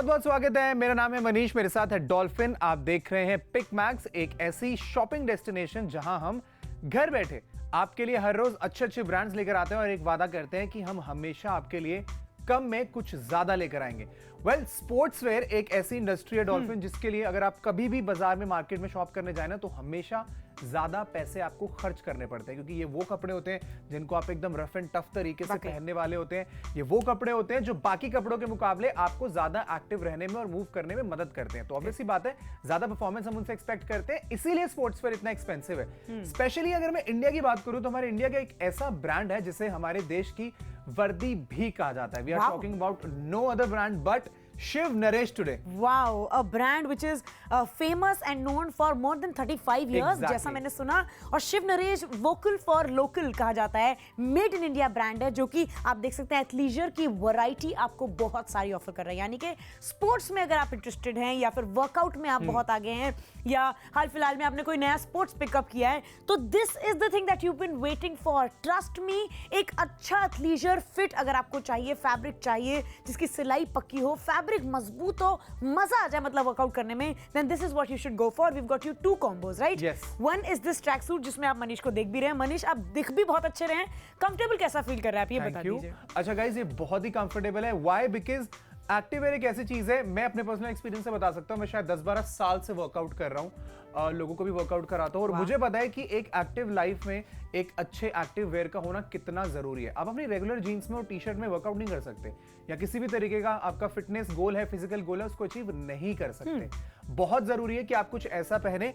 बहुत बहुत स्वागत है। मेरा नाम है मनीष, मेरे साथ है डॉल्फिन। आप देख रहे हैं पिक मैक्स, एक ऐसी शॉपिंग डेस्टिनेशन जहां हम घर बैठे आपके लिए हर रोज अच्छे अच्छे ब्रांड्स लेकर आते हैं और एक वादा करते हैं कि हम हमेशा आपके लिए कम में कुछ ज्यादा लेकर आएंगे। वेल, स्पोर्ट्स वेयर एक ऐसी इंडस्ट्री है डॉल्फिन जिसके लिए अगर आप कभी भी बाजार में मार्केट में शॉप करने जाए ना तो हमेशा ज्यादा पैसे आपको खर्च करने पड़ते हैं, क्योंकि ये वो कपड़े होते हैं जिनको आप एकदम रफ एंड टफ तरीके से पहनने वाले होते हैं। ये वो कपड़े होते हैं जो बाकी कपड़ों के मुकाबले आपको ज्यादा एक्टिव रहने में और मूव करने में मदद करते हैं। तो ऑब्वियसली बात है, ज्यादा परफॉर्मेंस हम उनसे एक्सपेक्ट करते हैं, इसीलिए स्पोर्ट्स वेयर इतना एक्सपेंसिव है। स्पेशली अगर मैं इंडिया की बात करूं तो हमारे इंडिया का एक ऐसा ब्रांड है जिसे हमारे देश की वर्दी भी कहा जाता है। We are talking about no other brand but Shiv Naresh today. Wow, a brand which is famous and known for more than 35 years. Exactly. जैसा मैंने सुना, और Shiv Naresh vocal for local कहा जाता है। मेड इन इंडिया ब्रांड है जो कि आप देख सकते हैं एथलीजर की वैरायटी आपको बहुत सारी ऑफर कर रहा है। यानी कि स्पोर्ट्स में अगर आप इंटरेस्टेड हैं या फिर वर्कआउट में आप बहुत आगे हैं या हाल फिलहाल में आपने कोई नया स्पोर्ट्स पिकअप किया है, तो this is the thing that you been waiting for. Trust me, एक अच्छा एथलीजर फिट अगर आपको चाहिए, फैब्रिक चाहिए जिसकी सिलाई पक्की हो, फैब्रिक मजबूत हो, मजा आ जाए मतलब वर्कआउट करने में, then this is what you should go for. We've got you two combos, right? Yes. One is this track suit जिसमें आप मनीष को देख भी रहे हैं। मनीष, आप दिख भी बहुत अच्छे रहे हैं, कंफर्टेबल कैसा फील कर रहे हैं आप ये बता दीजिए। अच्छा गाइस, ये बहुत ही कंफर्टेबल है। Why? Because एक्टिववेयर एक ऐसी चीज है, मैं अपने पर्सनल एक्सपीरियंस से बता सकता हूं, मैं शायद 10-12 साल से वर्कआउट कर रहा हूं, लोगों को भी वर्कआउट कराता हूं और मुझे पता है कि एक एक्टिव लाइफ में एक अच्छे एक्टिव वेयर का होना कितना जरूरी है। आप अपनी रेगुलर जीन्स में और टी शर्ट में वर्कआउट नहीं कर सकते, या किसी भी तरीके का आपका फिटनेस गोल है, फिजिकल गोल है, उसको अचीव नहीं कर सकते। बहुत जरूरी है कि आप कुछ ऐसा पहने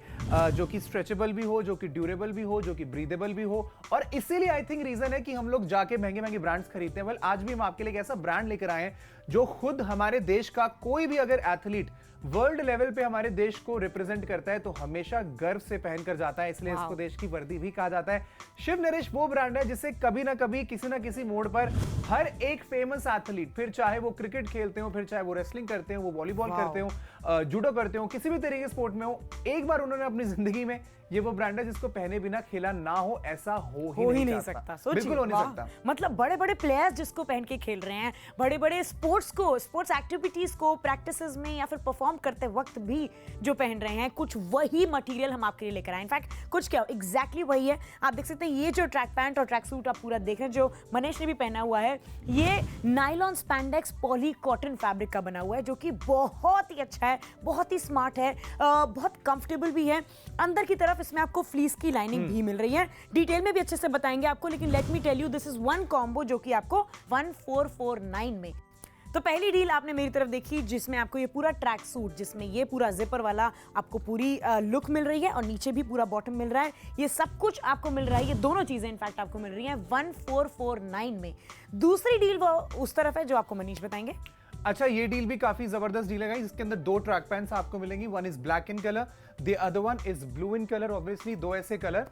जो कि स्ट्रेचेबल भी हो, जो कि ड्यूरेबल भी हो, जो कि ब्रीदेबल भी हो, और इसीलिए आई थिंक रीजन है कि हम लोग जाके महंगे महंगे ब्रांड्स खरीदते हैं। वेल, आज भी हम आपके लिए एक ऐसा ब्रांड लेकर आए हैं जो खुद हमारे देश का कोई भी अगर एथलीट वर्ल्ड लेवल पे हमारे देश को रिप्रेजेंट करता है तो हमेशा गर्व से पहनकर जाता है, इसलिए इसको देश की वर्दी भी कहा जाता है। शिव नरेश वो ब्रांड है जिसे कभी ना कभी किसी ना किसी मोड़ पर हर एक फेमस एथलीट, फिर चाहे वो क्रिकेट खेलते हो, फिर चाहे वो रेसलिंग करते हो, वो वॉलीबॉल करते हो, जूडो करते हो, किसी भी तरीके के स्पोर्ट में हो, एक बार उन्होंने अपनी जिंदगी में ये वो ब्रांड है जिसको पहने बिना खेला ना हो, ऐसा हो ही नहीं सकता। बिल्कुल हो नहीं सकता। मतलब बड़े बड़े प्लेयर्स जिसको पहन के खेल रहे हैं, बड़े बड़े स्पोर्ट्स को, स्पोर्ट्स एक्टिविटीज को प्रैक्टिसेस में या फिर परफॉर्म करते वक्त भी जो पहन रहे हैं, कुछ वही मटेरियल हम आपके लिए लेकर आए। इनफैक्ट कुछ क्या एग्जैक्टली वही है। आप देख सकते हैं ये जो ट्रैक पैंट और ट्रैक सूट आप पूरा देख रहे हैं जो मनीष ने भी पहना हुआ है, ये nylon spandex poly cotton fabric का बना हुआ है जो कि बहुत ही अच्छा है, बहुत ही स्मार्ट है, बहुत कंफर्टेबल भी है। अंदर की तरफ इसमें आपको फ्लीस की लाइनिंग भी मिल रही है। डिटेल में भी अच्छे से बताएंगे आपको, लेकिन let me tell you this is one combo जो कि आपको 1449 में। तो पहली डील आपने मेरी तरफ देखी जिसमें आपको ये पूरा ट्रैक सूट, जिसमें ये पूरा जिपर वाला आपको पूरी लुक मिल रही है और नीचे भी पूरा बॉटम मिल रहा है। ये सब कुछ आपको मिल रहा है, ये दोनों चीजें इनफैक्ट आपको मिल रही हैं 1449 में। दूसरी डील वो उस तरफ है जो आपको मनीष बताएंगे। अच्छा, ये डील भी काफी जबरदस्त डील है, इसके अंदर 2 ट्रैक पैंट्स आपको मिलेंगी। One is black in colour, the other one is blue in colour. Obviously 2 ऐसे कलर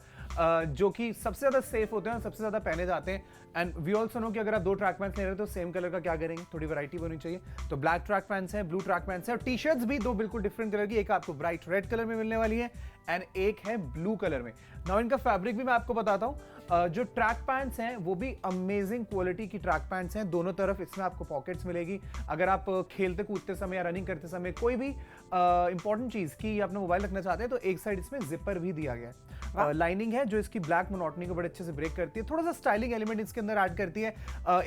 जो कि सबसे ज्यादा सेफ होते हैं और सबसे ज्यादा पहने जाते हैं। एंड वी ऑल्सो नो कि अगर आप 2 ट्रैक पैंट्स ले रहे हो तो सेम कलर का क्या करेंगे, थोड़ी वैरायटी होनी चाहिए। तो ब्लैक ट्रैक पैंट्स हैं, ब्लू ट्रैक पैंट्स हैं, और टी शर्ट्स भी 2 बिल्कुल डिफरेंट कलर की, एक आपको ब्राइट रेड कलर में मिलने वाली है एंड एक है ब्लू कलर में। नाउ इनका फैब्रिक भी मैं आपको बताता हूं। जो ट्रैक पैंट्स हैं वो भी अमेजिंग क्वालिटी की ट्रैक पैंट्स हैं। दोनों तरफ इसमें आपको पॉकेट्स मिलेगी। अगर आप खेलते कूदते समय या रनिंग करते समय कोई भी इंपॉर्टेंट चीज की अपना मोबाइल रखना चाहते हैं तो एक साइड इसमें जिपर भी दिया गया है। लाइनिंग है जो इसकी ब्लैक मोनोटनी को बड़े अच्छे से ब्रेक करती है, थोड़ा सा स्टाइलिंग एलिमेंट इसके अंदर ऐड करती है।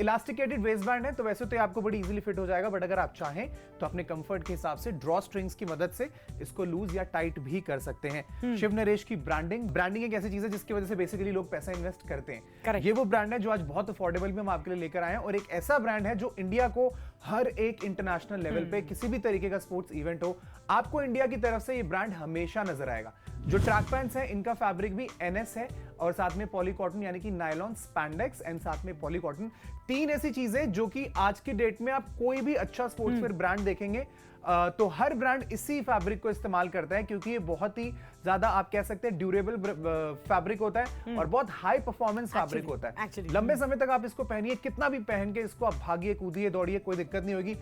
इलास्टिकेटेड वेस्ट बैंड है तो वैसे तो आपको बड़ी इजीली फिट हो जाएगा, बट अगर आप चाहें तो अपने कंफर्ट के हिसाब से ड्रॉ स्ट्रिंग्स की मदद से इसको लूज या टाइट भी कर सकते हैं। शिव नरेश की ब्रांडिंग एक ऐसी चीज है जिसकी वजह से बेसिकली लोग पैसा इन्वेस्ट करते हैं। ये वो ब्रांड है जो आज बहुत अफोर्डेबल में हम आपके लिए लेकर आए हैं, और एक ऐसा ब्रांड है जो इंडिया को हर एक इंटरनेशनल लेवल पे किसी भी तरीके का स्पोर्ट्स इवेंट हो, आपको इंडिया की तरफ से ये ब्रांड हमेशा नजर आएगा। जो ट्रैक पैंट्स हैं इनका फैब्रिक भी NS है और साथ में पॉली कॉटन यानी कि नायलॉन स्पैंडेक्स एंड साथ में पॉली कॉटन। 3 ऐसी चीजें जो कि आज की डेट में आप कोई भी अच्छा स्पोर्ट्सवेयर ब्रांड देखेंगे तो हर ब्रांड इसी फैब्रिक को इस्तेमाल करता है, क्योंकि ये बहुत ही ज्यादा आप कह सकते हैं ड्यूरेबल फैब्रिक होता है और बहुत हाई परफॉर्मेंस फैब्रिक होता है। लंबे समय तक आप इसको पहनिए, कितना भी पहन के इसको आप भागिए, कूदिए, दौड़िए, कोई दिक्कत नहीं होगी।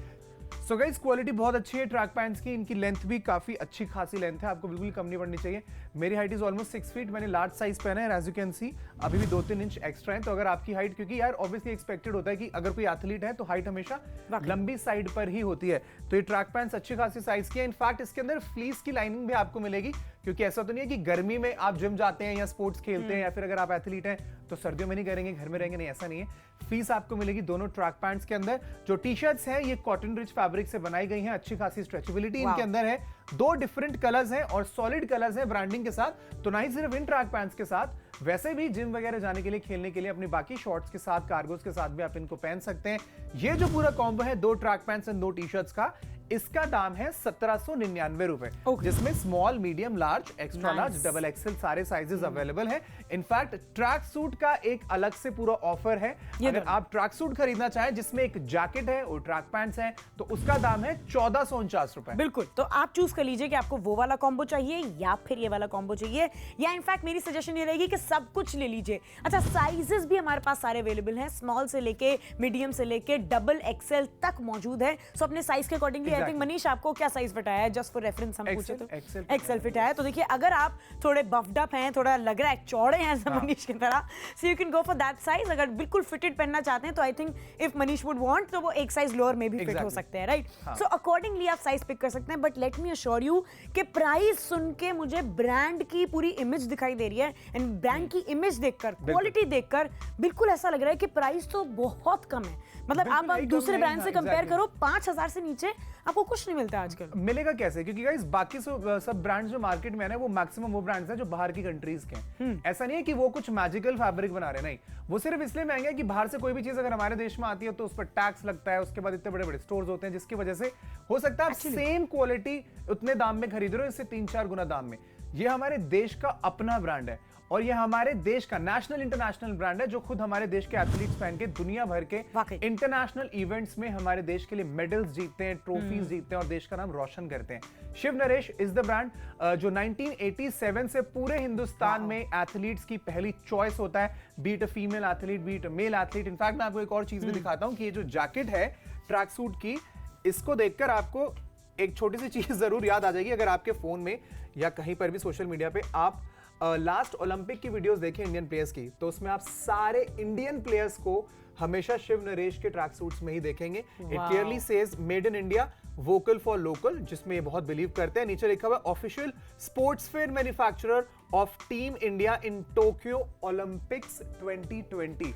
सो गाइस क्वालिटी बहुत अच्छी है ट्रैक पैंट्स की, इनकी लेंथ भी काफी अच्छी खासी लेंथ है, आपको बिल्कुल कम नहीं पड़नी चाहिए। मेरी हाइट इज ऑलमोस्ट 6 फीट, मैंने लार्ज साइज पहना है, एज यू कैन सी अभी भी 2-3 इंच एक्स्ट्रा है। तो अगर आपकी हाइट, क्योंकि यार ऑब्वियसली एक्सपेक्टेड होता है कि अगर कोई एथलीट है तो हाइट हमेशा लंबी साइड पर ही होती है, तो ये ट्रैक पैंट्स अच्छी खासी साइज की है। इनफैक्ट इसके अंदर फ्लीस की लाइनिंग भी आपको मिलेगी, क्योंकि ऐसा तो नहीं है कि गर्मी में आप जिम जाते हैं या स्पोर्ट्स खेलते हैं या फिर अगर आप एथलीट हैं तो सर्दियों में नहीं करेंगे, घर में रहेंगे, नहीं ऐसा नहीं है। फ्लीस आपको मिलेगी दोनों ट्रैक पैंट्स के अंदर। जो टी शर्ट्स हैं ये कॉटन रिच फैब्रिक से बनाई गई हैं, अच्छी खासी स्ट्रेचेबिलिटी इनके अंदर है। 2 डिफरेंट कलर्स हैं और सॉलिड कलर्स हैं ब्रांडिंग के साथ। तो ना ही सिर्फ इन ट्रैक पैंट्स के साथ, वैसे भी जिम वगैरह जाने के लिए, खेलने के लिए, अपनी बाकी शॉर्ट्स के साथ, कार्गोस के साथ भी आप इनको पहन सकते हैं। ये जो पूरा कॉम्बो है 2 track pants and 2 T shirts का, इसका दाम है 1799 रुपए, जिसमें small, medium, large, extra large, double XL सारे साइजेस अवेलेबल हैं। इनफैक्ट ट्रैक सूट का एक अलग से पूरा ऑफर है। अगर आप ट्रैक सूट खरीदना चाहें जिसमें एक जैकेट है और ट्रैक पैंट्स हैं, तो उसका दाम है 1449 रुपए। बिल्कुल, तो आप चूज कर लीजिए कि आपको वो वाला कॉम्बो चाहिए या फिर ये वाला कॉम्बो चाहिए, या इनफैक्ट मेरी सजेशन ये रहेगी कि सब कुछ ले लीजिए। अच्छा, साइजेस भी हमारे पास सारे अवेलेबल हैं, स्मॉल से लेके मीडियम से लेके डबल एक्सेल तक मौजूद है। सो अपने साइज के अकॉर्डिंगली आई थिंक मनीष आपको क्या साइज फिट आया है, जस्ट फॉर रेफरेंस हम पूछे तो एक्सेल फिट आया है। तो देखिए अगर आप थोड़े बफ्ड अप हैं, थोड़ा लग रहा है चौड़े हैं मनीष की तरह, so you can go for that size. अगर बिल्कुल फिटेड पहनना चाहते हैं तो I think if Manish would want तो वो एक साइज लोअर में भी फिट हो सकते हैं, राइट? सो अकॉर्डिंगली आप साइज पिक कर सकते हैं। But let me assure you कि प्राइस सुन के मुझे ब्रांड की पूरी इमेज दिखाई दे रही है, एंड ब्रांड की इमेज देखकर, क्वालिटी देखकर बिल्कुल ऐसा लग रहा है कि प्राइस तो बहुत कम है। मतलब आप दूसरे ब्रांड से कंपेयर करो, 5000 से नीचे आपको कुछ नहीं मिलता आजकल। मिलेगा कैसे? क्योंकि गाइस बाकी सब ब्रांड्स जो मार्केट में है ना, वो मैक्सिमम वो ब्रांड्स हैं जो बाहर की कंट्रीज के हैं। ऐसा नहीं है कि वो कुछ मैजिकल फैब्रिक बना रहे, नहीं, वो सिर्फ इसलिए महंगा है कि बाहर से कोई भी चीज अगर हमारे देश में आती है तो उस पर टैक्स लगता है, उसके बाद इतने बड़े बड़े स्टोर्स होते हैं, जिसकी वजह से हो सकता है आप सेम क्वालिटी उतने दाम में खरीद रहे हो, इससे 3-4 गुना दाम में। ये हमारे देश का अपना ब्रांड है और ये हमारे देश का नेशनल इंटरनेशनल ब्रांड है, जो खुद हमारे देश के एथलीट्स पहन के दुनिया भर के इंटरनेशनल इवेंट्स में हमारे देश के लिए मेडल्स जीतते हैं, ट्रॉफीज जीतते हैं और देश का नाम रोशन करते हैं। Shiv Naresh is the brand जो 1987 से पूरे हिंदुस्तान में एथलीट्स की पहली चॉइस होता है, beat a female athlete, beat a male athlete. In fact मैं आपको एक और चीज भी दिखाता हूं कि ये जो जैकेट है ट्रैक सूट की, इसको देखकर आपको एक छोटी सी चीज जरूर याद आ जाएगी। अगर आपके फोन में या कहीं पर भी सोशल मीडिया पे आप लास्ट ओलंपिक की वीडियोस देखें इंडियन प्लेयर्स की, तो उसमें आप सारे इंडियन प्लेयर्स को हमेशा शिव नरेश के ट्रैक सूट्स में ही देखेंगे। It clearly says made in India, vocal for local, जिसमें ये बहुत बिलीव करते हैं। नीचे लिखा हुआ official sports fair manufacturer of team India in Tokyo Olympics 2020।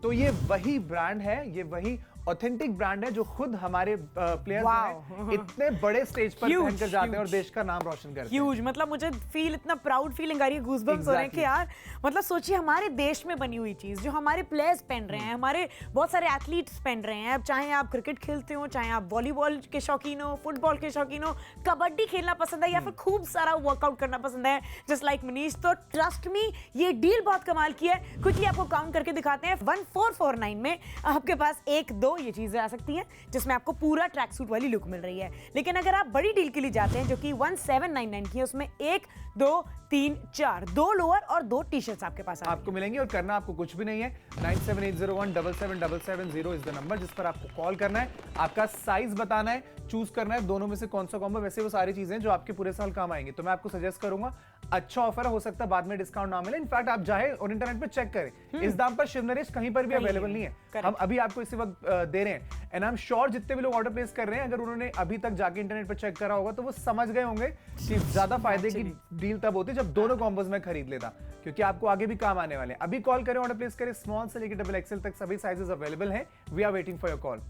तो ये वही ब्रांड है, ये वही ऑथेंटिक ब्रांड है जो खुद हमारे प्लेयर्स हैं इतने बड़े स्टेज पर पहनकर जाते हैं और देश का नाम रोशन करते हैं। ह्यूज, मतलब मुझे फील, इतना प्राउड फीलिंग आ रही है, गूज़बम्स हो रहे हैं कि यार मतलब सोचिए हमारे देश में बनी हुई चीज जो हमारे प्लेयर्स पहन रहे हैं, हमारे बहुत सारे एथलीट्स पहन रहे हैं। अब चाहे आप क्रिकेट खेलते हो, चाहे आप वॉलीबॉल के शौकीन हो, फुटबॉल के शौकीन हो, कबड्डी खेलना पसंद है या फिर खूब सारा वर्कआउट करना पसंद है जस्ट लाइक मनीष, तो ट्रस्ट मी ये डील बहुत कमाल की है। क्विकली आपको काउंट करके दिखाते हैं। 1449 में आपके पास 1-2 ये चीजें आ सकती हैं जिसमें आपको पूरा ट्रैक सूट वाली लुक मिल रही है। लेकिन अगर आप बड़ी डील के लिए जाते हैं जो कि 1799 की है, उसमें 1, 2, 3, 4 2 लोअर और 2 टी शर्ट्स आपके पास आपको मिलेंगी और करना आपको कुछ भी नहीं है। 9780177770 इज द नंबर जिस पर आपको कॉल करना है, आपका साइज बताना है, चूज करना है दोनों में से कौन सा कॉम्बो। वैसे वो सारी चीजें जो आपके पूरे साल काम आएंगी, तो मैं आपको सजेस्ट करूंगा, अच्छा ऑफर हो सकता है बाद में डिस्काउंट ना मिले। इनफैक्ट आप जाए और इंटरनेट पे चेक करें, इस दाम पर शिव नरेश कहीं पर भी अवेलेबल नहीं है। हम अभी आपको इसी वक्त दे रहे हैं एंड आई एम श्योर जितने भी लोग ऑर्डर प्लेस कर रहे हैं, अगर उन्होंने अभी तक जाके इंटरनेट पर चेक करा होगा तो वो समझ गए होंगे कि ज्यादा फायदे की डील तब होती जब दोनों कॉम्बोज में खरीद लेता, क्योंकि आपको आगे भी काम आने वाले हैं। अभी कॉल करें, ऑर्डर प्लेस करें, स्मॉल से लेकर डबल एक्सेल तक सभी साइजेस अवेलेबल हैं। We are waiting for your call.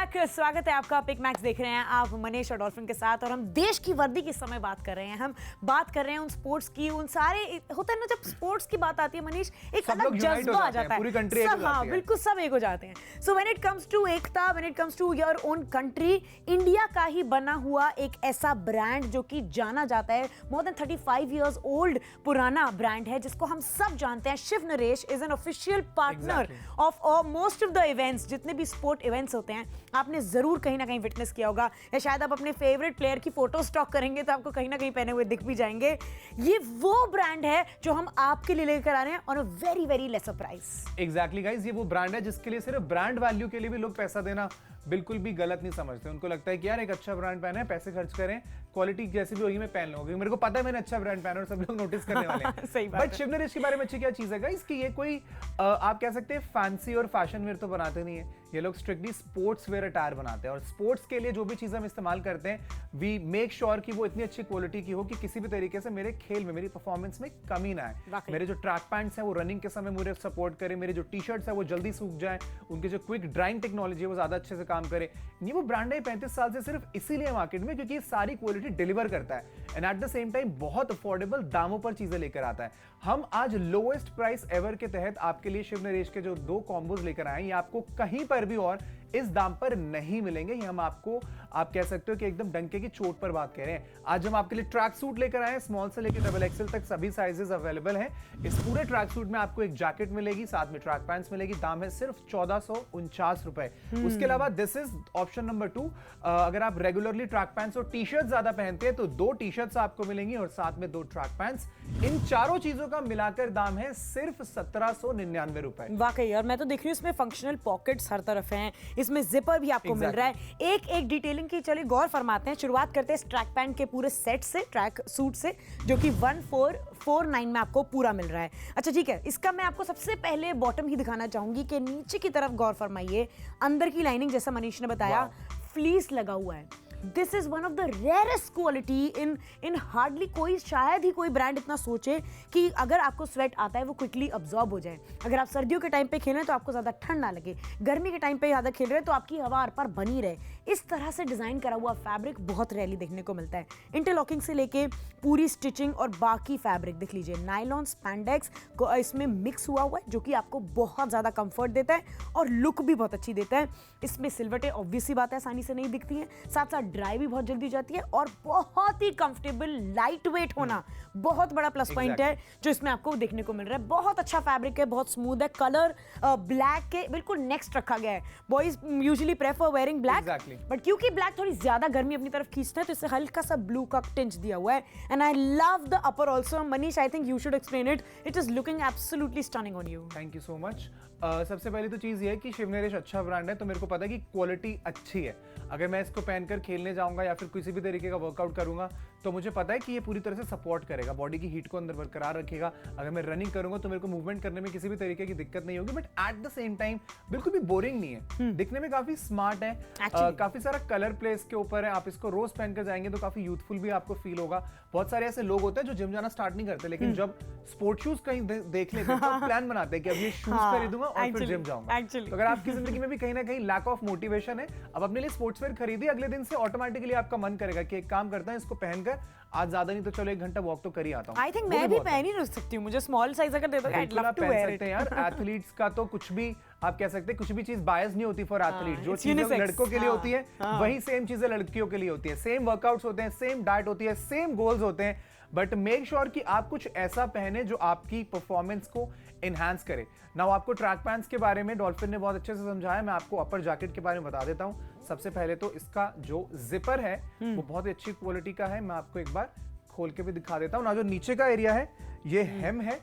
Back, स्वागत है आपका। पिक मैक्स देख रहे हैं आप मनीष और डॉल्फिन के साथ, और हम देश की वर्दी की समय बात कर रहे हैं। हम बात कर रहे हैं उन स्पोर्ट्स की, उन सारे होता है ना, जब स्पोर्ट्स की बात आती है मनीष, एक अलग जज्बा आ जाता है, पूरी कंट्री एक हो सब, जाती हाँ है। बिल्कुल सब एक हो जाते हैं। So when it comes to एकता, when it comes to your own country, India का ही बना हुआ एक ऐसा ब्रांड जो कि जाना जाता है, मोर देन 35 इयर्स ओल्ड पुराना ब्रांड है, जिसको हम सब जानते हैं। Shiv Naresh is an official partner of most of the events. जितने भी स्पोर्ट इवेंट्स होते हैं आपने जरूर कहीं ना कहीं विटनेस किया होगा, या शायद आप अपने फेवरेट प्लेयर की फोटो स्टॉक करेंगे तो आपको कहीं ना कहीं पहने हुए दिख भी जाएंगे। ये वो ब्रांड है जो हम आपके लिए लेकर आ रहे हैं on a very very lesser price. Exactly guys, ये वो ब्रांड है जिसके लिए सिर्फ ब्रांड वैल्यू के लिए भी लोग पैसा देना बिल्कुल भी गलत नहीं समझते। उनको लगता है कि यार एक अच्छा ब्रांड पहना है, पैसे खर्च करें, क्वालिटी जैसी भी होगी मैं पहन लूंगा, मेरे को पता है मैंने अच्छा ब्रांड पहना और सब लोग नोटिस करने वाले हैं। सही बात बट शिव नरेश के बारे में अच्छी क्या चीज है गाइस कि ये कोई आप कह सकते हैं फैंसी और फैशन वेयर तो बनाते नहीं है, ये लोग स्ट्रिक्टली स्पोर्ट्स वेयर अटायर बनाते हैं। और स्पोर्ट्स के लिए जो भी चीज हम इस्तेमाल करते हैं, वी मेक श्योर कि वो इतनी अच्छी क्वालिटी की हो कि किसी भी तरीके से मेरे खेल में, मेरी परफॉर्मेंस में कमी ना आए। मेरे जो ट्रैक पैंट्स हैं वो रनिंग के समय मुझे सपोर्ट करें, मेरे जो टी शर्ट्स है वो जल्दी सूख जाए, उनके जो क्विक ड्राइंग टेक्नोलॉजी है वो ज्यादा अच्छे से काम करे। ये वो ब्रांड है 35 साल से सिर्फ इसीलिए मार्केट में क्योंकि ये सारी क्वालिटी डिलीवर करता है and at the same time बहुत अफोर्डेबल दामों पर चीजें लेकर आता है। हम आज लोएस्ट प्राइस एवर के तहत आपके लिए शिव नरेश के जो 2 कॉम्बोज लेकर आए, ये आपको कहीं पर भी और इस दाम पर नहीं मिलेंगे। ये हम आपको, आप कह सकते हो कि एकदम डंके की चोट पर बात कह रहे हैं। आज हम आपके लिए ट्रैक सूट लेकर आए हैं, स्मॉल से लेकर डबल एक्सएल तक सभी साइजेस अवेलेबल हैं। इस पूरे ट्रैक सूट में आपको एक जैकेट मिलेगी, साथ में ट्रैक पैंट्स मिलेगी। दाम है सिर्फ 1449 रुपए। उसके अलावा दिस इज ऑप्शन नंबर 2, अगर आप रेगुलरली ट्रैक पैंट्स और टी शर्ट ज्यादा पहनते हैं तो 2 टी शर्ट्स आपको मिलेंगी और साथ में 2 ट्रैक पैंट्स। इन चारों चीजों का मिलाकर दाम है सिर्फ 1799 रुपए। वाकई, और मैं तो देख रही हूँ इसमें फंक्शनल पॉकेट्स हर तरफ हैं, इसमें जिपर भी आपको मिल रहा है। एक एक डिटेलिंग की चलिए गौर फरमाते हैं। शुरुआत करते हैं इस ट्रैक पैंट के पूरे सेट से, ट्रैक सूट से, जो कि 1449 में आपको पूरा मिल रहा है। अच्छा ठीक है, इसका मैं आपको सबसे पहले बॉटम ही दिखाना चाहूंगी कि नीचे की तरफ गौर फरमाइए, अंदर की लाइनिंग जैसा मनीष ने बताया फ्लीस लगा हुआ है। This is one of the rarest quality in hardly कोई, शायद ही कोई ब्रांड इतना सोचे कि अगर आपको स्वेट आता है वो क्विकली अब्सॉर्ब हो जाए। अगर आप सर्दियों के टाइम पे खेलें तो आपको ज्यादा ठंड ना लगे, गर्मी के टाइम पे ज्यादा खेल रहे हैं तो आपकी हवा आर पार बनी रहे। इस तरह से डिजाइन करा हुआ फैब्रिक बहुत रेयरली देखने को मिलता है। इंटरलॉकिंग से लेके पूरी स्टिचिंग और बाकी फैब्रिक देख लीजिए, नायलॉन स्पैंडेक्स को इसमें मिक्स हुआ है, जो कि आपको बहुत ज्यादा कंफर्ट देता है और लुक भी बहुत अच्छी देता है। इसमें सिलवटें ऑब्वियसली बात है आसानी से नहीं दिखती हैं, साथ साथ ड्राई भी बहुत जल्दी हो जाती है और बहुत ही कंफर्टेबल लाइट वेट होना बहुत बड़ा प्लस पॉइंट है जो इसमें आपको देखने को मिल रहा है। बहुत अच्छा फैब्रिक है, बहुत स्मूथ है, कलर ब्लैक के बिल्कुल नेक्स्ट रखा गया है। Boys usually prefer wearing black, but क्योंकि ब्लैक थोड़ी ज्यादा गर्मी अपनी तरफ खींचता है तो इसे हल्का सा ब्लू का टिंच दिया हुआ है। And I love the upper also. Manish, I think you should explain it, it is looking absolutely stunning on you. Thank you so much. सबसे पहले तो चीज़ ये है कि शिव नरेश अच्छा ब्रांड है तो मेरे को पता है कि क्वालिटी अच्छी है। अगर मैं इसको पहनकर खेलने जाऊंगा या फिर किसी भी तरीके का वर्कआउट करूंगा तो मुझे पता है कि ये पूरी तरह से सपोर्ट करेगा, बॉडी की हीट को अंदर बरकरार रखेगा। अगर मैं रनिंग करूंगा तो मेरे को मूवमेंट करने में किसी भी तरीके की दिक्कत नहीं होगी, but at the same time बिल्कुल भी बोरिंग नहीं है। दिखने में काफी स्मार्ट है, काफी सारा कलर प्ले इसके ऊपर है। आप इसको रोज पहनकर जाएंगे तो काफी यूथफुल भी आपको फील होगा। बहुत सारे ऐसे लोग होते हैं जो जिम जाना स्टार्ट नहीं करते, लेकिन जब स्पोर्ट शूज कहीं देख लेते हैं तो प्लान बनाते हैं कि अब ये शूज खरीदूंगा और फिर जिम जाऊंगा। तो अगर आपकी जिंदगी में भी कहीं ना कहीं लैक ऑफ मोटिवेशन है, अब अपने लिए स्पोर्ट्स वेयर खरीदिए, अगले दिन से ऑटोमेटिकली आपका मन करेगा कि एक काम करता है, इसको पहनकर आज ज्यादा नहीं तो चलो 1 घंटा वॉक तो कर ही आता हूं। आई थिंक मैं भी पहन ही नहीं सकती हूं, मुझे स्मॉल साइज अगर दे दो I love to wear it यार। एथलीट्स का तो कुछ भी आप कह सकते हैं, कुछ भी चीज बायस नहीं होती फॉर एथलीट। जो चीजें लड़कों के लिए होती है वही सेम चीजें लड़कियों के लिए होती है। सेम वर्कआउट्स होते हैं, सेम डाइट होती है, सेम गोल्स होते हैं, बट मेक श्योर कि आप कुछ ऐसा पहने जो आपकी परफॉर्मेंस को एनहांस करे। नाउ आपको ट्रैक पैंट्स के बारे में डॉल्फिन ने बहुत अच्छे से समझाया, मैं आपको अपर जैकेट के बारे में बता देता हूं। सबसे पहले तो इसका जो जिपर है वो बहुत ही अच्छी क्वालिटी का है। मैं आपको एक बार खोल के भी दिखा देता हूं ना। जो नीचे का एरिया है ये हेम है,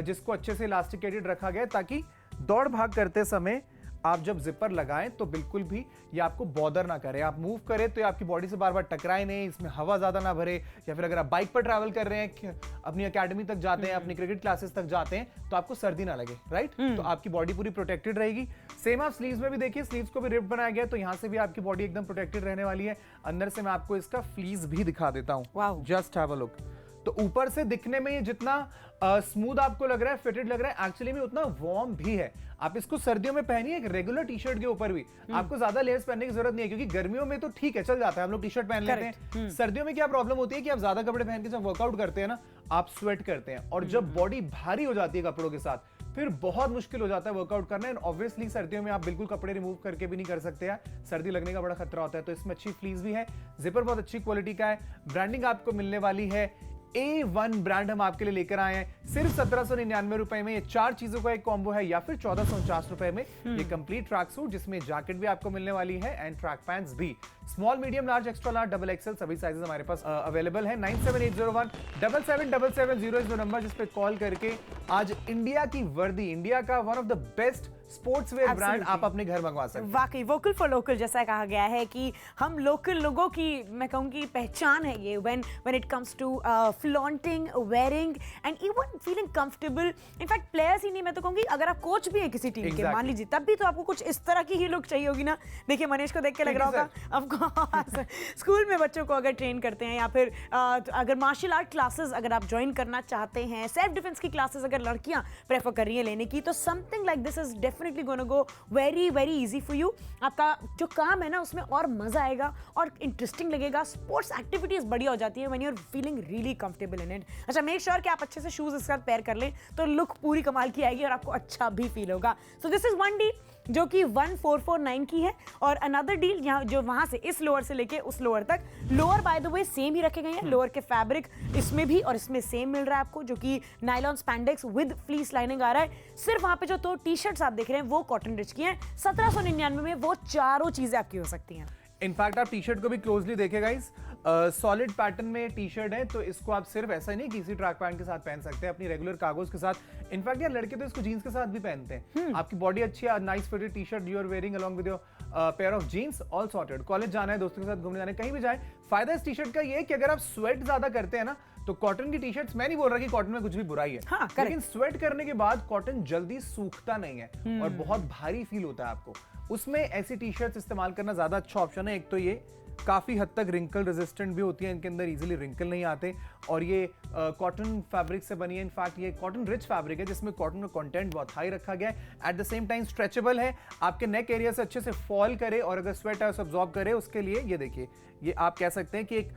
जिसको अच्छे से इलास्टिकेटेड रखा गया है ताकि दौड़ भाग करते समय आप जब जिपर लगाएं तो बिल्कुल भी ये आपको बॉदर ना करे। आप मूव करें तो ये आपकी बॉडी से बार बार टकराए नहीं, इसमें हवा ज्यादा ना भरे, या फिर अगर आप बाइक पर ट्रैवल कर रहे हैं, अपनी एकेडमी तक जाते हैं, अपनी क्रिकेट क्लासेस तक जाते हैं तो आपको सर्दी ना लगे, राइट? तो आपकी बॉडी पूरी प्रोटेक्टेड रहेगी। सेम आप स्लीव्स में भी देखिए, स्लीव्स को भी रिप बनाया गया तो यहाँ से भी आपकी बॉडी एकदम प्रोटेक्टेड रहने वाली है। अंदर से मैं आपको इसका फ्लीस भी दिखा देता हूँ, जस्ट हैव अ लुक। तो ऊपर से दिखने में ये जितना स्मूथ आपको लग रहा है, फिटेड लग रहा है, एक्चुअली में उतना वार्म भी है। आप इसको सर्दियों में पहनिए एक रेगुलर टी शर्ट के ऊपर भी, आपको ज्यादा लेयर्स पहनने की जरूरत नहीं है, क्योंकि गर्मियों में तो ठीक है, चल जाता है, हम लोग टी शर्ट पहन लेते हैं। सर्दियों में क्या प्रॉब्लम होती है कि आप ज्यादा कपड़े पहन के जब वर्कआउट करते हैं ना, आप स्वेट करते हैं, और जब बॉडी भारी हो जाती है कपड़ों के साथ, फिर बहुत मुश्किल हो जाता है वर्कआउट करना। एंड ऑब्वियसली सर्दियों में आप बिल्कुल कपड़े रिमूव करके भी नहीं कर सकते हैं, सर्दी लगने का बड़ा खतरा होता है। तो इसमें अच्छी फ्लीस भी है, जिपर बहुत अच्छी क्वालिटी का है, ब्रांडिंग आपको मिलने वाली है A1 ब्रांड हम आपके लिए लेकर आए हैं सिर्फ 1799 रुपए में। ये 4 चीजों का एक कॉम्बो है, या फिर 1449 रुपए में ये कंप्लीट ट्रैक सूट, जिसमें जैकेट भी आपको मिलने वाली है एंड ट्रैक पैंट्स भी। Small, medium, large, extra large, double XL सभी साइजेस हमारे पास अवेलेबल है। 9780 17777 इस नंबर जिस पे कॉल करके आज इंडिया की वर्दी, इंडिया का one of the best sportswear brand आप अपने घर मंगवा सकते हैं। वाकई वोकल फॉर लोकल जैसा कहा गया है कि हम लोकल लोगों की, मैं कहूँगी, पहचान है ये। when it comes to flaunting, wearing and even feeling comfortable। In fact players ही नहीं, मैं तो कहूँगी अगर आप कोच भी हैं किसी टीम के, मान लीजिए, तब भी तो आपको कुछ इस तरह की ही लुक चाहिए होगी ना। देखिए मनीष को देख के लग रहा होगा, ऑफकोर्स स्कूल में बच्चों को अगर ट्रेन करते हैं, या फिर अगर मार्शल आर्ट क्लासेस अगर आप ज्वाइन करना चाहते हैं, सेल्फ डिफेंस की क्लासेस अगर लड़कियां प्रेफर कर रही हैं लेने की, तो something like this is definitely gonna go very very easy for you. आपका जो काम है ना उसमें और मजा आएगा और इंटरेस्टिंग लगेगा, स्पोर्ट्स एक्टिविटीज बढ़िया हो जाती है when you are feeling really comfortable in it. अच्छा, मेक श्योर कि आप अच्छे से शूज इसके साथ पेयर कर लें, तो लुक पूरी कमाल की आएगी और आपको अच्छा भी फील होगा। So this is one deal जो कि 1449 की है, और अनदर डील यहाँ जो वहां से इस लोअर से लेके उस लोअर तक, lower by the way same ही रखे गए हैं, लोअर के फैब्रिक इसमें भी और इसमें सेम मिल रहा है आपको, जो कि nylon spandex with fleece lining आ रहा है। सिर्फ वहां पे जो तो टी शर्ट्स आप देख रहे हैं वो कॉटन रिच की हैं। 1799 में वो चारों चीजें आपकी हो सकती हैं। इनफैक्ट आप टी शर्ट को भी क्लोजली देखें गाइस, सॉलिड पैटर्न में टी शर्ट है, तो इसको आप सिर्फ ऐसा ही नहीं किसी ट्रैक पैंट के साथ पहन सकते हैं, अपनी रेगुलर कार्गोज के साथ। इनफैक्ट यार लड़के तो इसको जीन्स के साथ भी पहनते हैं। आपकी बॉडी अच्छी है, nice fitted T shirt you are wearing along with your pair of jeans, all sorted. College जाना है, दोस्तों के साथ घूमने जाना है, कहीं भी जाए, फायदा इस टी शर्ट का ये है कि अगर आप स्वेट ज्यादा करते हैं ना, तो कॉटन की टी शर्ट्स, मैं नहीं बोल रहा कि कॉटन में कुछ भी बुराई है, हाँ, लेकिन स्वेट करने के बाद कॉटन जल्दी सूखता नहीं है और बहुत भारी फील होता है आपको। उसमें ऐसी टी शर्ट्स इस्तेमाल करना ज्यादा अच्छा ऑप्शन है। एक तो ये काफी हद तक रिंकल रेजिस्टेंट भी होती है, इनके अंदर इजीली रिंकल नहीं आते, और ये कॉटन फैब्रिक से बनी है। इनफैक्ट ये कॉटन रिच फैब्रिक है, जिसमें कॉटन का कंटेंट बहुत हाई रखा गया है। At the same time stretchable है, आपके नेक एरिया से अच्छे से फॉल करे, और अगर स्वेट है उसे अब्सॉर्ब करे, उसके लिए ये देखिए, ये आप कह सकते हैं कि एक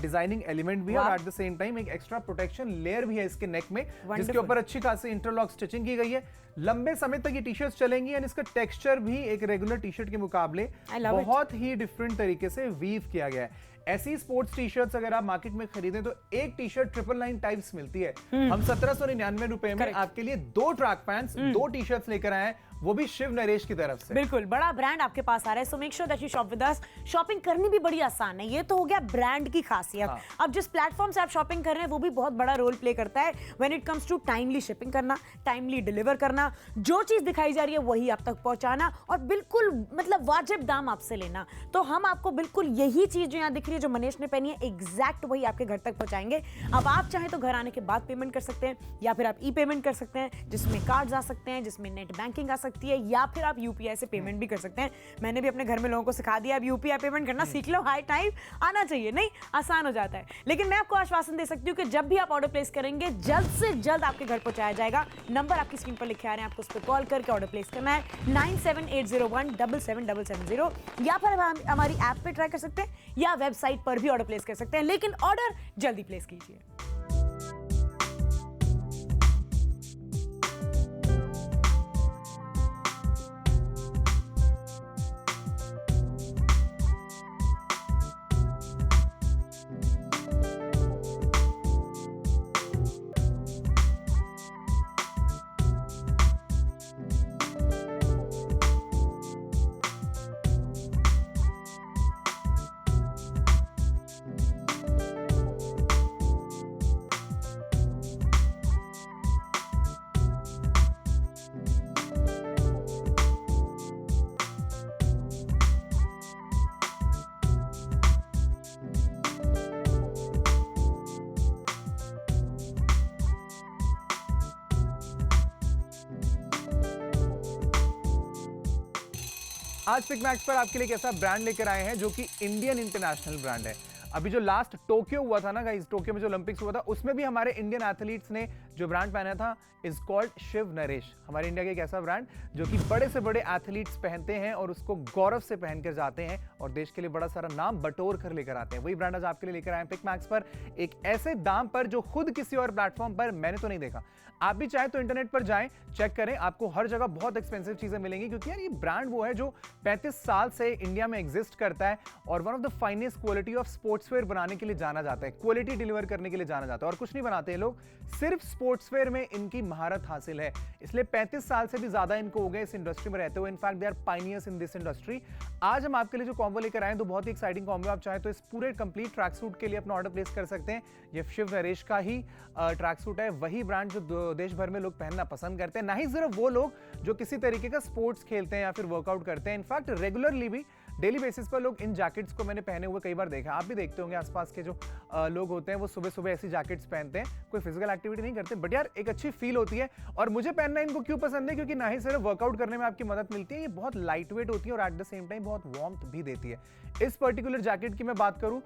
डिजाइनिंग एलिमेंट भी है, और एट द सेम टाइम एक एक्स्ट्रा प्रोटेक्शन लेयर भी है इसके नेक में, जिसके ऊपर अच्छी खासी इंटरलॉक स्टिचिंग की गई है। लंबे समय तक ये टी शर्ट चलेंगी, एंड इसका टेक्सचर भी एक रेगुलर टी शर्ट के मुकाबले बहुत ही डिफरेंट तरीके से वीव किया गया है। ऐसी स्पोर्ट्स टी शर्ट्स अगर आप मार्केट में खरीदें तो एक टी शर्ट 999 टाइप्स मिलती है। हम 1799 रुपए में आपके लिए 2 ट्रैक पैंट्स, 2 टी शर्ट्स लेकर आए हैं, वो भी शिव नरेश की तरफ से। बिल्कुल, बड़ा ब्रांड आपके पास आ रहा है, so make sure that you shop with us. Shopping करनी भी बड़ी आसान है, ये तो हो गया ब्रांड की खासियत। हाँ। अब जिस प्लेटफॉर्म से आप शॉपिंग कर रहे हैं वो भी बहुत बड़ा रोल प्ले करता है when it comes to timely shipping करना, टाइमली डिलीवर करना, जो चीज दिखाई जा रही है वही आप तक पहुंचाना, और बिल्कुल मतलब वाजिब दाम आपसे लेना। तो हम आपको बिल्कुल यही चीज जो यहाँ दिख रही है, जो मनीष ने पहनी है, एग्जैक्ट वही आपके घर तक पहुंचाएंगे। अब आप चाहें तो घर आने के बाद पेमेंट कर सकते हैं, या फिर आप ई पेमेंट कर सकते हैं, जिसमें कार्ड्स आ सकते हैं, जिसमें नेट बैंकिंग आ सकती है, या फिर आप यूपीआई से पेमेंट भी कर सकते हैं। मैंने भी अपने घर में लोगों को सिखा दिया, अब यूपीआई पेमेंट करना सीख लो, हाई टाइम आना चाहिए, नहीं आसान हो जाता है। लेकिन मैं आपको आश्वासन दे सकती हूँ कि जब भी आप ऑर्डर प्लेस करेंगे, जल्द से जल्द आपके घर पहुंचाया जाएगा। नंबर आपकी स्क्रीन पर लिखे आ रहे हैं, आपको उस पर कॉल करके ऑर्डर प्लेस करना है 9780177770, या फिर हमारी ऐप पे ट्राई कर सकते हैं, या वेबसाइट पर भी ऑर्डर प्लेस कर सकते हैं, लेकिन ऑर्डर जल्दी प्लेस कीजिए। आज पिक मैक्स पर आपके लिए कैसा ब्रांड लेकर आए हैं जो कि इंडियन इंटरनेशनल ब्रांड है। अभी जो लास्ट टोक्यो हुआ था ना गाइस, टोक्यो में जो ओलंपिक्स हुआ था उसमें भी हमारे इंडियन एथलीट्स ने जो ब्रांड पहना था इज कॉल्ड शिव नरेश। हमारे इंडिया के एक ऐसा ब्रांड जो कि बड़े से बड़े एथलीट्स पहनते हैं और उसको गौरव से पहनकर जाते हैं और देश के लिए बड़ा सारा नाम बटोर कर लेकर आते हैं। वही ब्रांड आज आपके लिए लेकर आए हैं पिक मैक्स पर, एक ऐसे दाम पर जो खुद किसी और प्लेटफॉर्म पर मैंने तो नहीं देखा। आप भी चाहे तो इंटरनेट पर जाएं, चेक करें, आपको हर जगह बहुत एक्सपेंसिव चीजें मिलेंगी क्योंकि यार ये ब्रांड वो है जो 35 साल से इंडिया में एग्जिस्ट करता है और one of the finest quality of sportswear बनाने के लिए जाना जाता है, क्वालिटी डिलीवर करने के लिए जाना जाता है। और कुछ नहीं बनाते हैं लोग, सिर्फ स्पोर्ट्सवेयर में इनकी महारत हासिल है, इसलिए 35 साल से भी ज्यादा इनको हो गए इस इंडस्ट्री में रहते हुए। In fact they are pioneers in this industry. आज हम आपके लिए जो कॉम्बो लेकर आए तो बहुत ही एक्साइटिंग कॉम्बो। आप चाहे तो इस पूरे कंप्लीट ट्रैक सूट के लिए अपना ऑर्डर प्लेस कर सकते हैं। ये शिव नरेश का ही ट्रैक सूट है, वही ब्रांड जो देश भर में लोग पहनना पसंद करते हैं, ना ही सिर्फ वो लोग जो किसी तरीके का स्पोर्ट्स खेलते हैं या फिर वर्कआउट करते हैं। इनफैक्ट रेगुलरली भी डेली बेसिस पर लोग इन जैकेट्स को मैंने पहने हुए कई बार देखा। आप भी देखते होंगे आसपास के जो लोग होते हैं वो सुबह सुबह ऐसी जैकेट्स पहनते हैं, कोई फिजिकल एक्टिविटी नहीं करते, बट यार एक अच्छी फील होती है। और मुझे पहनना इनको क्यों पसंद है, क्योंकि ना ही सिर्फ वर्कआउट करने में आपकी मदद मिलती है, ये बहुत लाइट वेट होती है और एट द सेम टाइम बहुत वार्मथ भी देती है। इस पर्टिकुलर जैकेट की मैं बात करूं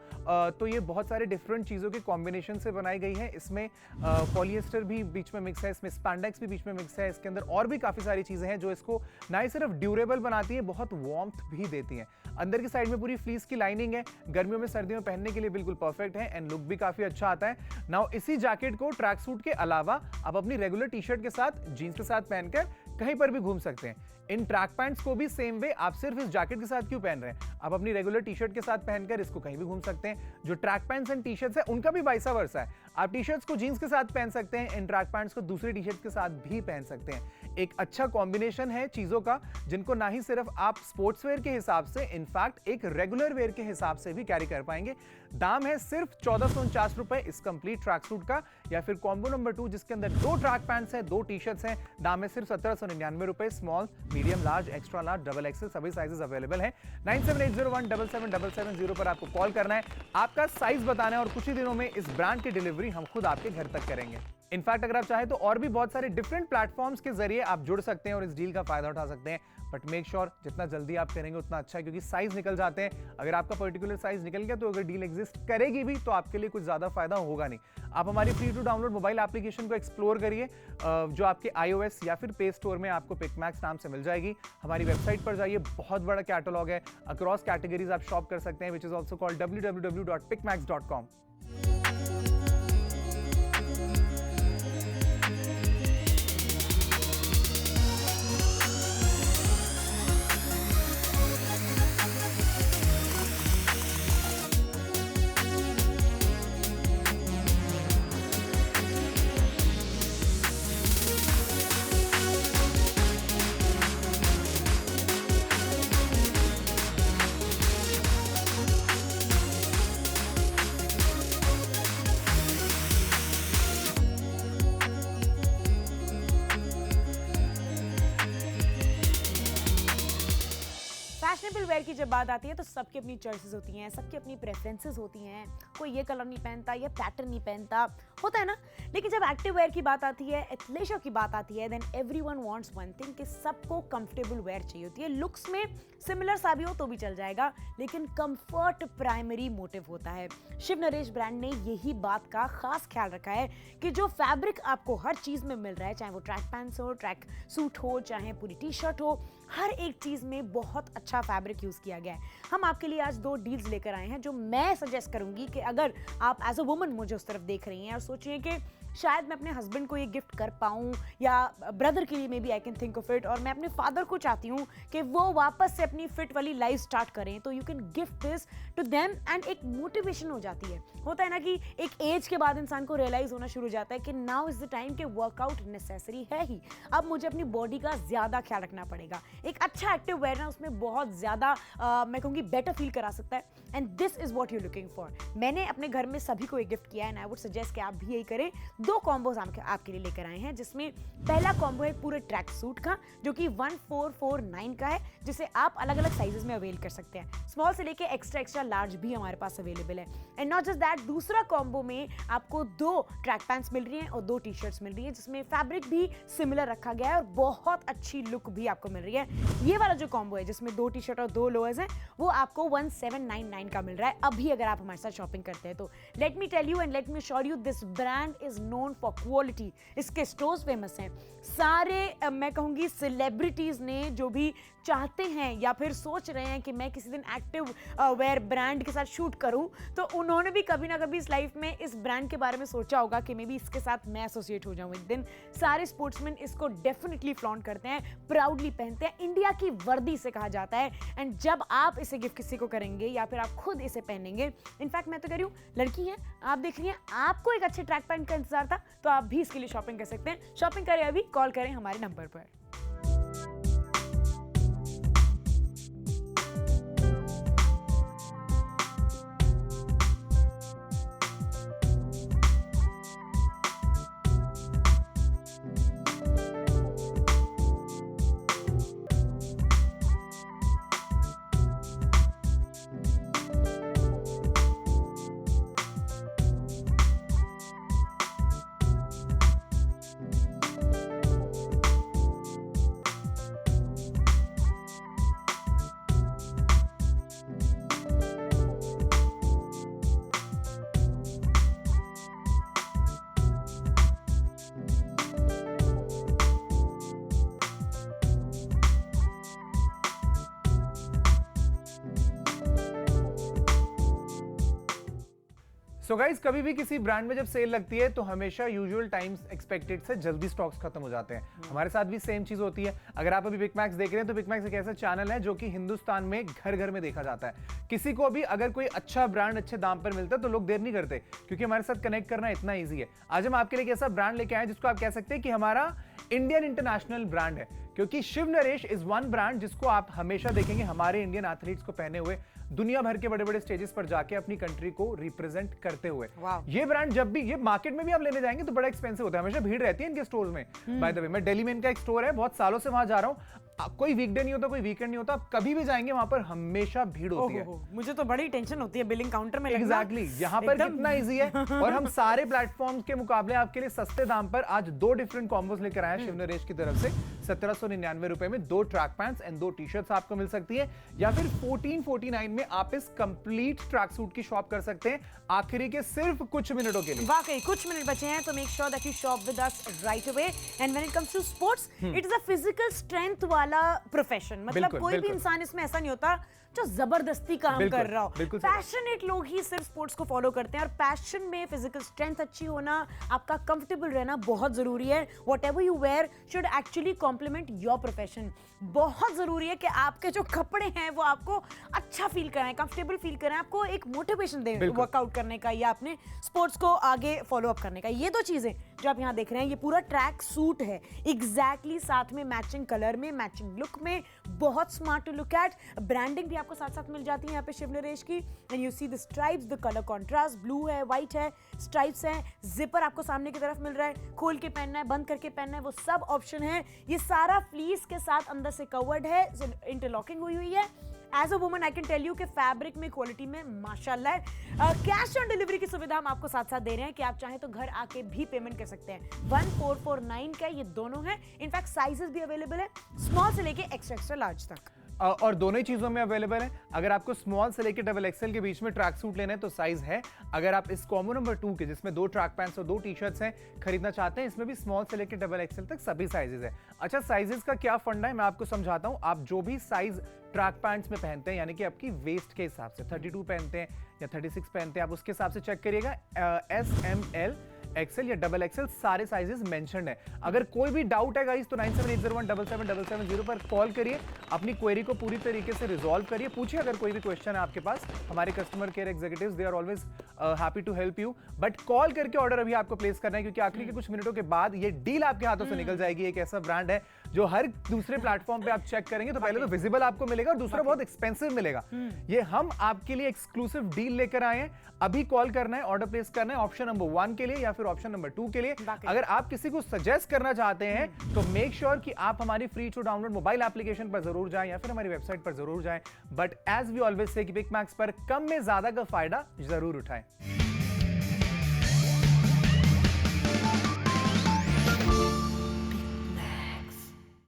तो ये बहुत सारे डिफरेंट चीजों के कॉम्बिनेशन से बनाई गई है। इसमें पॉलिएस्टर भी बीच में मिक्स है, इसमें स्पैंडेक्स भी बीच में मिक्स है, इसके अंदर और भी काफी सारी चीजें हैं जो इसको ना ही सिर्फ ड्यूरेबल बनाती है, बहुत वार्मथ भी देती हैं। अंदर की साइड में पूरी फ्लीस की लाइनिंग है, गर्मियों में सर्दियों में पहनने के लिए बिल्कुल परफेक्ट है एंड लुक भी काफी अच्छा आता है। नाउ इसी जैकेट को ट्रैक सूट के अलावा आप अपनी रेगुलर टी शर्ट के साथ, जीन्स के साथ पहनकर कहीं पर भी घूम सकते हैं। इन ट्रैक पैंट्स को भी सेम वे आप सिर्फ इस जैकेट के साथ क्यों पहन रहे हैं, आप अपनी रेगुलर टी शर्ट के साथ पहनकर इसको कहीं भी घूम सकते हैं। जो track pants and T shirts है उनका भी वाइसा वर्सा है, आप टी शर्ट्स को जीन्स के साथ पहन सकते हैं, इन ट्रैक पैंट्स को दूसरे टी शर्ट के साथ भी पहन सकते हैं। एक अच्छा कॉम्बिनेशन है चीजों का जिनको ना ही सिर्फ आप स्पोर्ट्स वेयर के हिसाब से, इनफैक्ट एक रेगुलर वेयर के हिसाब से भी कैरी कर पाएंगे। दाम है सिर्फ 1449 रुपए इस कंप्लीट ट्रैक सूट का, या फिर कॉम्बो नंबर 2 जिसके अंदर 2 ट्रैक पैंट्स हैं, 2 टी शर्ट्स हैं, दाम है सिर्फ 1799 रुपए। Small, medium, large, extra large, double XL सभी साइजेस अवेलेबल हैं। 9780177777 पर आपको कॉल करना है, आपका साइज बताना है और कुछ ही दिनों में इस ब्रांड की डिलीवरी हम खुद आपके घर तक करेंगे। इनफैक्ट अगर आप चाहें तो और भी बहुत सारे डिफरेंट प्लेटफॉर्म्स के जरिए आप जुड़ सकते हैं और इस डील का फायदा उठा सकते हैं, बट मेक श्योर जितना जल्दी आप करेंगे उतना अच्छा है क्योंकि साइज निकल जाते हैं। अगर आपका पर्टिकुलर साइज निकल गया तो अगर डील एग्जिस्ट करेगी भी तो आपके लिए कुछ ज्यादा फायदा होगा नहीं। आप हमारी free to download mobile application को एक्सप्लोर करिए जो आपके iOS या फिर प्ले स्टोर में आपको पिकमैक्स नाम से मिल जाएगी। हमारी वेबसाइट पर जाइए, बहुत बड़ा कैटलॉग है, अक्रॉस कैटेगरीज आप शॉप कर सकते हैं, which is also called www.picmax.com। Fashionable wear की जब बात आती है तो सबकी अपनी चॉइसेस होती हैं, सबकी अपनी प्रेफरेंसेस होती हैं। कोई ये कलर नहीं पहनता, ये पैटर्न नहीं पहनता, होता है ना। लेकिन जब एक्टिव वेयर की बात आती है, एथलेशर की बात आती है, then everyone wants one thing कि सबको कंफर्टेबल वेयर चाहिए होती है। लुक्स में सिमिलर सा भी हो तो भी चल जाएगा, लेकिन कंफर्ट प्राइमरी मोटिव होता है। शिव नरेश ब्रांड ने यही बात का खास ख्याल रखा है कि जो फैब्रिक आपको हर चीज में मिल रहा है, चाहे वो ट्रैक पैंट्स हो, ट्रैक सूट हो, चाहे पूरी टी शर्ट हो, हर एक चीज में बहुत अच्छा फैब्रिक यूज किया गया है। हम आपके लिए आज 2 डील्स लेकर आए हैं जो मैं सजेस्ट करूंगी कि अगर आप एज अ वुमन मुझे उस तरफ देख रही हैं और सोच रही हैं कि शायद मैं अपने हस्बैंड को ये गिफ्ट कर पाऊँ या ब्रदर के लिए maybe I can think of it, और मैं अपने फादर को चाहती हूँ कि वो वापस से अपनी फिट वाली लाइफ स्टार्ट करें, तो you can gift this to them and एक मोटिवेशन हो जाती है। होता है ना कि एक एज के बाद इंसान को रियलाइज होना शुरू हो जाता है कि नाउ इज द टाइम कि वर्कआउट नेसेसरी है ही, अब मुझे अपनी बॉडी का ज्यादा ख्याल रखना पड़ेगा। एक अच्छा एक्टिव वेयर ना उसमें बहुत ज्यादा मैं कहूँगी बेटर फील करा सकता है, and this is what you looking for. मैंने अपने घर में सभी को एक गिफ्ट किया है एंड आई वुड सजेस्ट कि आप भी यही करें। दो कॉम्बोज आपके लिए लेकर आए हैं, जिसमें पहला कॉम्बो है पूरे ट्रैक सूट का जो कि 1449 का है, जिसे आप अलग अलग साइजेस में अवेल कर सकते हैं। स्मॉल से लेके एक्स्ट्रा लार्ज भी हमारे पास अवेलेबल है। एंड नॉट जस्ट दैट, दूसरा कॉम्बो में आपको 2 ट्रैक पैंट्स मिल रही हैं और 2 टी-शर्ट्स मिल रही हैं, जिसमें फैब्रिक भी सिमिलर रखा गया है और बहुत अच्छी लुक भी आपको मिल रही है। ये वाला जो कॉम्बो है जिसमें 2 टी-शर्ट और 2 लोअर्स हैं, वो आपको 1799 का मिल रहा है अभी अगर आप हमारे साथ शॉपिंग करते हैं तो। Let me tell you and let me sure you, this brand is known for quality. इसके स्टोर्स फेमस हैं। सारे मैं कहूंगी सेलिब्रिटीज ने जो भी चाहते हैं या फिर सोच रहे हैं कि मैं किसी दिन एक्टिव वेयर ब्रांड के साथ शूट करूं, तो उन्होंने भी कभी ना कभी इस लाइफ में इस ब्रांड के बारे में सोचा होगा कि मे बी इसके साथ मैं एसोसिएट हो जाऊं एक दिन। सारे स्पोर्ट्समैन इसको डेफिनेटली फ्लॉन्ट करते हैं, प्राउडली पहनते हैं, इंडिया की वर्दी से कहा जाता है। एंड जब आप इसे गिफ्ट किसी को करेंगे या फिर आप खुद इसे पहनेंगे, इनफैक्ट मैं तो कह रही हूँ, लड़की हैं आप, देख रही हैं, आपको एक अच्छे ट्रैक पैंट का इंतजार था, तो आप भी इसके लिए शॉपिंग कर सकते हैं। शॉपिंग करें अभी, कॉल करें हमारे नंबर पर। सो गाइज, कभी भी किसी ब्रांड में जब सेल लगती है तो हमेशा यूजुअल टाइम्स एक्सपेक्टेड से जल्दी स्टॉक्स खत्म हो जाते हैं। हमारे साथ भी सेम चीज होती है। अगर आप अभी बिग मैक्स देख रहे हैं तो बिग मैक्स एक ऐसा चैनल है जो कि हिंदुस्तान में घर घर में देखा जाता है। किसी को भी अगर कोई अच्छा ब्रांड अच्छे दाम पर मिलता है तो लोग देर नहीं करते, क्योंकि हमारे साथ कनेक्ट करना इतना ईजी है। आज हम आपके लिए एक ऐसा ब्रांड लेके आए जिसको आप कह सकते हैं कि हमारा इंडियन इंटरनेशनल ब्रांड है, क्योंकि Shiv Naresh is one brand जिसको आप हमेशा देखेंगे हमारे इंडियन एथलीट्स को पहने हुए दुनिया भर के बड़े बड़े स्टेजेस पर जाके अपनी कंट्री को रिप्रेजेंट करते हुए। ये ब्रांड जब भी, ये मार्केट में भी आप लेने जाएंगे तो बड़ा एक्सपेंसिव होता है, हमेशा भीड़ रहती है इनके स्टोर में। बाय द वे, मैं दिल्ली में इनका एक स्टोर है, बहुत सालों से वहां जा रहा हूं। कोई वीकडे नहीं होता, कोई वीकेंड नहीं होता, आप कभी भी जाएंगे वहां पर हमेशा भीड़ होती है। मुझे तो बड़ी टेंशन होती है बिलिंग काउंटर में लगना। एग्जैक्टली, यहाँ पर कितना इजी है। और हम सारे प्लेटफॉर्म्स के मुकाबले आपके लिए सस्ते दाम पर आज 2 डिफरेंट कॉम्बोज लेकर आए हैं शिव नरेश की तरफ से। 1799 रुपए में 2 ट्रैक पैंट्स एंड 2 टी-शर्ट्स आपको मिल सकती है, या फिर 1449 में आप इस कंप्लीट ट्रैक सूट की शॉप कर सकते हैं आखिरी के सिर्फ कुछ मिनटों के लिए। वाकई कुछ मिनट बचे हैं, तो make sure that you shop with us right away. And when it comes to sports, it is a physical strength वाला प्रोफेशन। मतलब कोई भी इंसान इसमें ऐसा नहीं होता जो जबरदस्ती काम कर रहा हो। पैशनेट लोग ही सिर्फ स्पोर्ट्स को फॉलो करते हैं, और पैशन में फिजिकल स्ट्रेंथ अच्छी होना, आपका कंफर्टेबल रहना बहुत जरूरी है। Whatever you wear should actually compliment your profession. बहुत जरूरी है कि आपके जो कपड़े हैं वो आपको अच्छा फील कराएं, कंफर्टेबल फील कराएं, आपको एक मोटिवेशन दें वर्कआउट करने का या अपने स्पोर्ट्स को आगे फॉलो अप करने का। ये 2 चीजें जो आप यहाँ देख रहे हैं, ये पूरा ट्रैक सूट है एग्जैक्टली, साथ में मैचिंग कलर में, मैचिंग लुक में, बहुत smart to look at. Branding भी आपको साथ साथ मिल जाती है यहाँ पे शिव नरेश की। And you see the stripes, the colour contrast, blue है, व्हाइट है, स्ट्राइप्स हैं, जिपर आपको सामने की तरफ मिल रहा है, खोल के पहनना है, बंद करके पहनना है, वो सब ऑप्शन है। ये सारा फ्लीस के साथ अंदर से कवर्ड है, इंटरलॉकिंग हुई है। As a woman I can tell you कि फैब्रिक में, क्वालिटी में माशाल्लाह है। कैश ऑन डिलीवरी की सुविधा हम आपको साथ साथ दे रहे हैं कि आप चाहें तो घर आके भी पेमेंट कर सकते हैं। 1449 का ये दोनों है। इनफैक्ट साइजेस भी अवेलेबल है, स्मॉल से लेके एक्स्ट्रा लार्ज तक, और दोनों ही चीजों में अवेलेबल है। अगर आपको स्मॉल से लेकर डबल एक्सएल के बीच में ट्रैक सूट लेना है तो साइज है। अगर आप इस कॉम्बो नंबर 2 के, जिसमें 2 ट्रैक पैंट्स और 2 टी-शर्ट्स हैं, खरीदना चाहते हैं, इसमें भी स्मॉल से लेकर डबल एक्सएल तक सभी साइजेस है। अच्छा, साइजेस का क्या फंडा है मैं आपको समझाता हूं। आप जो भी साइज ट्रैक पैंट्स में पहनते हैं, यानी कि आपकी वेस्ट के हिसाब से 32 पहनते हैं या 36 पहनते हैं, आप उसके हिसाब से चेक करिएगा। एस, एम, एल, एक्सेल या डबल एक्सेल सारे साइजेस मेंशन्ड है। अगर कोई भी डाउट है गाइस तो 9780177770 पर कॉल करिए, अपनी क्वेरी को पूरी तरीके से रिजॉल्व करिए, पूछिए अगर कोई भी क्वेश्चन है आपके पास। हमारे customer care executives they are always happy to help you, but call करके ऑर्डर अभी आपको प्लेस करना है, क्योंकि आखिरी के कुछ मिनटों के बाद ये डील आपके हाथों से निकल जाएगी। एक ऐसा ब्रांड है जो हर दूसरे प्लेटफॉर्म पे आप चेक करेंगे तो पहले तो विजिबल आपको मिलेगा और दूसरा बहुत एक्सपेंसिव मिलेगा। ये हम आपके लिए एक्सक्लूसिव डील लेकर आए हैं। अभी कॉल करना है, ऑर्डर प्लेस करना है ऑप्शन नंबर 1 के लिए या फिर ऑप्शन नंबर 2 के लिए। वाकई। अगर आप किसी को सजेस्ट करना चाहते हैं तो मेक श्योर कि आप हमारी free to download mobile application पर जरूर जाएं या फिर हमारी वेबसाइट पर जरूर जाएं। But as we always say कि बिग मैक्स पर कम में ज्यादा का फायदा जरूर उठाएं।